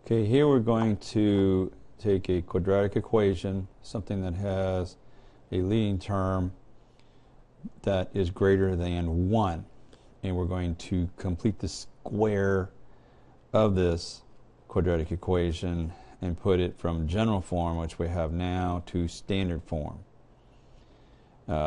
Okay, here we're going to take a quadratic equation, something that has a leading term that is greater than 1. And we're going to complete the square of this quadratic equation and put it from general form, which we have now, to standard form.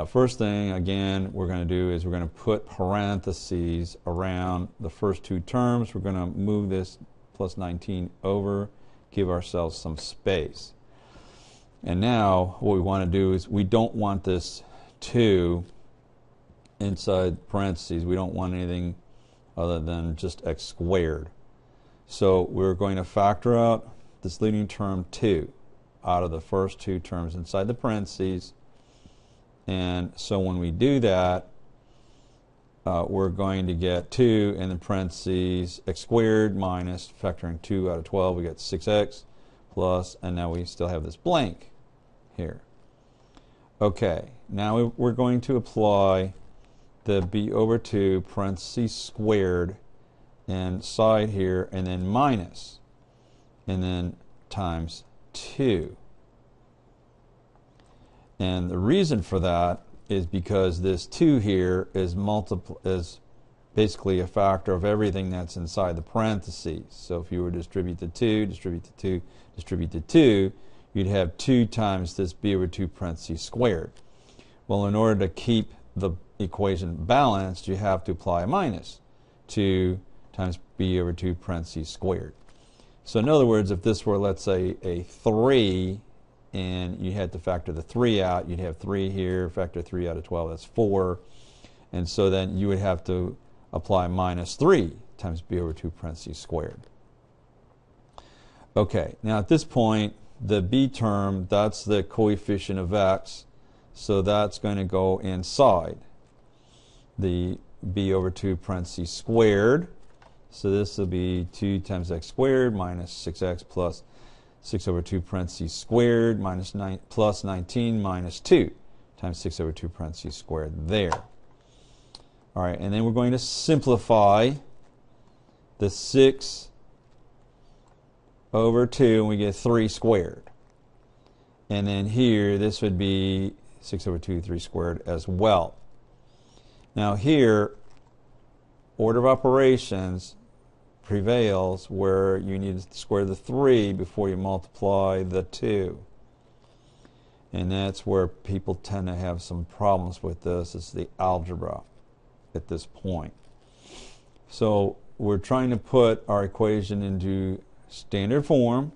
First thing, again, we're going to do is we're going to put parentheses around the first two terms. We're going to move this plus 19 over, give ourselves some space. And now what we want to do is we don't want this 2 inside parentheses. We don't want anything other than just x squared. So we're going to factor out this leading term 2 out of the first two terms inside the parentheses. And so when we do that, we're going to get 2 in the parentheses x squared minus, factoring 2 out of 12, we get 6x plus, and now we still have this blank here. Okay, now we're going to apply the b over 2 parentheses squared inside here, and then minus, and then times 2. And the reason for that is because this 2 here is basically a factor of everything that's inside the parentheses. So if you were to distribute the 2, distribute the 2, distribute the 2, you'd have 2 times this b over 2 parentheses squared. Well, in order to keep the equation balanced, you have to apply a minus. 2 times b over 2 parentheses squared. So in other words, if this were, let's say, a 3, and you had to factor the 3 out, you'd have 3 here, factor 3 out of 12, that's 4. And so then you would have to apply minus 3 times b over 2 parentheses squared. Okay, now at this point, the b term, that's the coefficient of x, so that's going to go inside the b over 2 parentheses squared. So this will be 2 times x squared minus 6x plus 6 over 2 parentheses squared minus 9 plus 19 minus 2 times 6 over 2 parentheses squared there. All right, and then we're going to simplify the 6 over 2, and we get 3 squared. And then here, this would be 6 over 2, 3 squared as well. Now here, order of operations prevails where you need to square the 3 before you multiply the 2. And that's where people tend to have some problems with this. It's the algebra at this point. So we're trying to put our equation into standard form.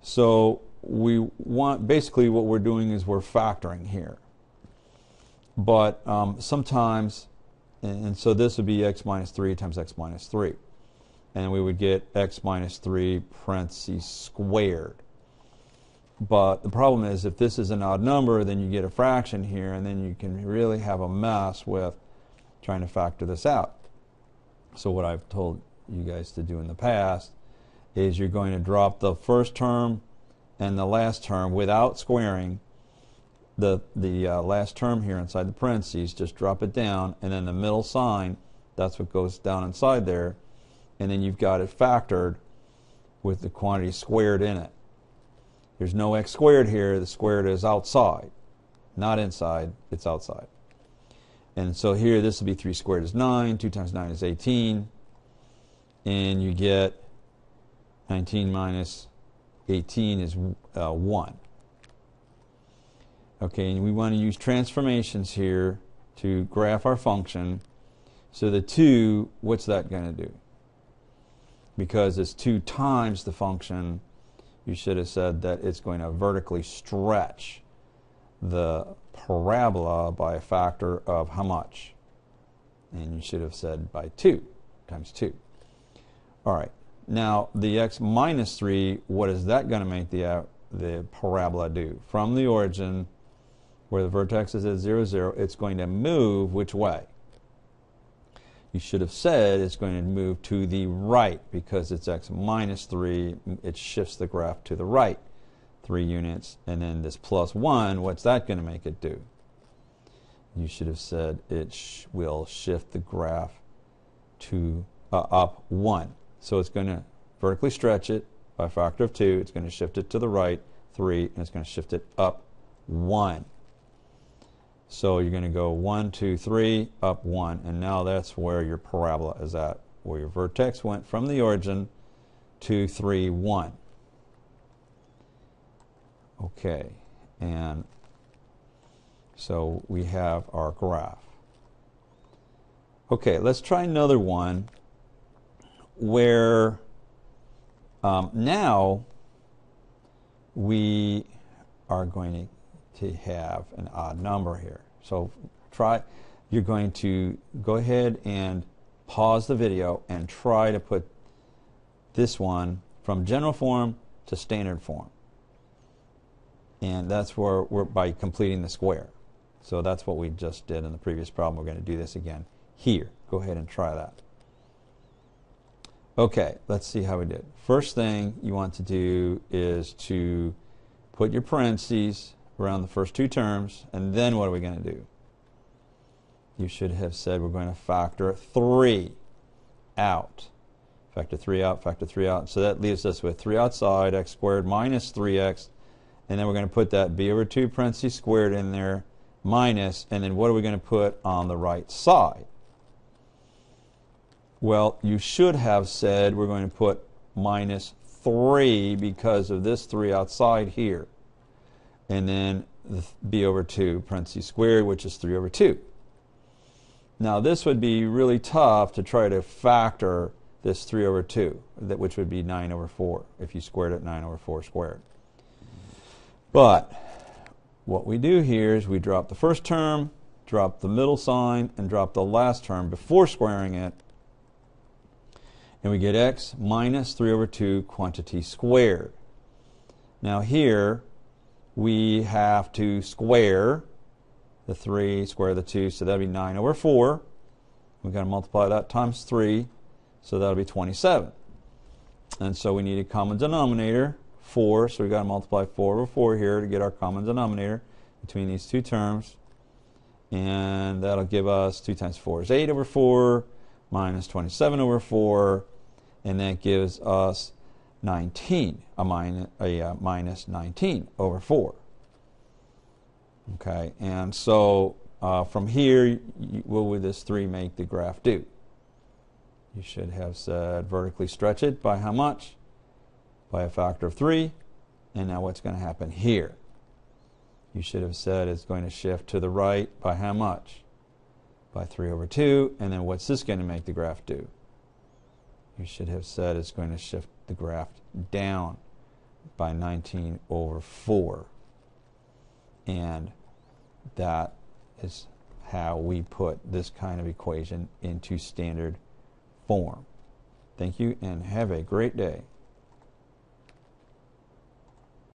So we want, basically what we're doing is we're factoring here. But sometimes, and so this would be x minus 3 times x minus 3. And we would get x minus 3 parentheses squared. But the problem is, if this is an odd number, then you get a fraction here, and then you can really have a mess with trying to factor this out. So what I've told you guys to do in the past is you're going to drop the first term and the last term without squaring the last term here inside the parentheses. Just drop it down, and then the middle sign, that's what goes down inside there. And then you've got it factored with the quantity squared in it. There's no x squared here. The squared is outside, not inside. It's outside. And so here, this will be 3 squared is 9. 2 times 9 is 18. And you get 19 minus 18 is 1. Okay, and we want to use transformations here to graph our function. So the 2, what's that going to do? Because it's 2 times the function, you should have said that it's going to vertically stretch the parabola by a factor of how much? And you should have said by 2 times 2. All right. Now, the x minus 3, what is that going to make the parabola do? From the origin, where the vertex is at 0, 0, it's going to move which way? You should have said it's going to move to the right, because it's x minus 3. It shifts the graph to the right 3 units. And then this plus 1, what's that going to make it do? You should have said it will shift the graph to up 1. So it's going to vertically stretch it by a factor of 2. It's going to shift it to the right 3, and it's going to shift it up 1. So you're going to go 1, 2, 3, up 1, and now that's where your parabola is at, where your vertex went from the origin to 3, 1. Okay, and so we have our graph. Okay, let's try another one where now we are going to have an odd number here. So you're going to go ahead and pause the video and try to put this one from general form to standard form. And that's where we're by completing the square. So that's what we just did in the previous problem. We're going to do this again here. Go ahead and try that. Okay, let's see how we did. First thing you want to do is to put your parentheses around the first 2 terms, and then what are we going to do? You should have said we're going to factor 3 out. Factor 3 out, factor 3 out. So that leaves us with 3 outside, x squared minus 3x, and then we're going to put that b over 2 parentheses squared in there, minus, and then what are we going to put on the right side? Well, you should have said we're going to put minus 3 because of this 3 outside here. And then the b over 2 parentheses squared, which is 3 over 2. Now this would be really tough to try to factor this 3 over 2, which would be 9 over 4 if you squared it 9 over 4 squared. But what we do here is we drop the first term, drop the middle sign, and drop the last term before squaring it. And we get x minus 3 over 2 quantity squared. Now here we have to square the 3, square the 2, so that'll be 9 over 4. We've got to multiply that times 3, so that'll be 27. And so we need a common denominator, 4, so we've got to multiply 4 over 4 here to get our common denominator between these 2 terms. And that'll give us 2 times 4 is 8 over 4, minus 27 over 4, and that gives us 19, minus 19 over 4. Okay, and so from here, what would this 3 make the graph do? You should have said vertically stretch it by how much? By a factor of 3. And now what's going to happen here? You should have said it's going to shift to the right by how much? By 3 over 2. And then what's this going to make the graph do? You should have said it's going to shift the graph down by 19 over 4. And that is how we put this kind of equation into standard form. Thank you and have a great day.